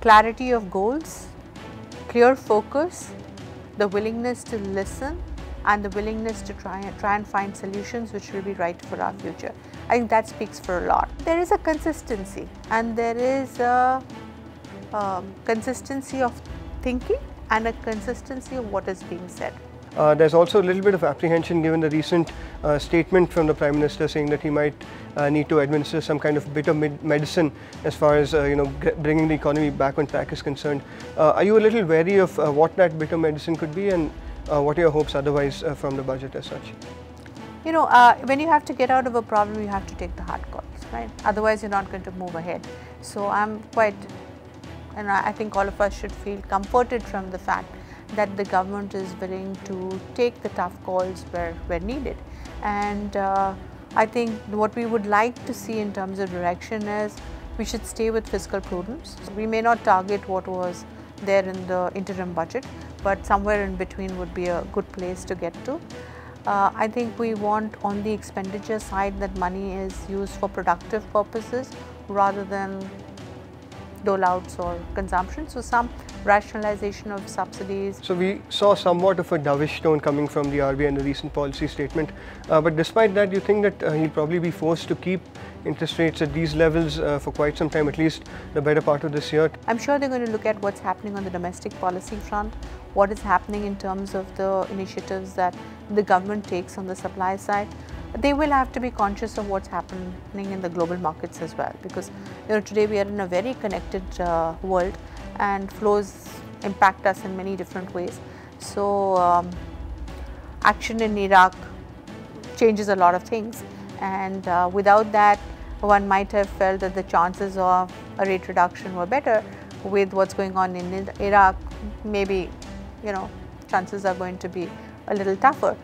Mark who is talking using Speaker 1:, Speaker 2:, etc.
Speaker 1: clarity of goals, clear focus, the willingness to listen, and the willingness to try and find solutions which will be right for our future. I think that speaks for a lot. There is a consistency, and there is a consistency of thinking and a consistency of what is being said.
Speaker 2: There's also a little bit of apprehension given the recent statement from the Prime Minister saying that he might need to administer some kind of bitter medicine as far as bringing the economy back on track is concerned. Are you a little wary of what that bitter medicine could be, and what are your hopes otherwise from the budget as such?
Speaker 1: When you have to get out of a problem, you have to take the hard calls, right? Otherwise, you're not going to move ahead. So I'm quite, and I think all of us should feel comforted from the fact that the government is willing to take the tough calls where needed. And I think what we would like to see in terms of direction is we should stay with fiscal prudence. We may not target what was there in the interim budget, but somewhere in between would be a good place to get to. I think we want on the expenditure side that money is used for productive purposes rather than dole outs or consumption. So some rationalization of subsidies.
Speaker 2: So we saw somewhat of a dovish tone coming from the RBI in the recent policy statement. But despite that, you think that he'll probably be forced to keep interest rates at these levels for quite some time, at least the better part of this year?
Speaker 1: I'm sure they're going to look at what's happening on the domestic policy front, what is happening in terms of the initiatives that the government takes on the supply side. They will have to be conscious of what's happening in the global markets as well, because today we are in a very connected world and flows impact us in many different ways. So action in Iraq changes a lot of things, and without that one might have felt that the chances of a rate reduction were better. With what's going on in Iraq, maybe chances are going to be a little tougher.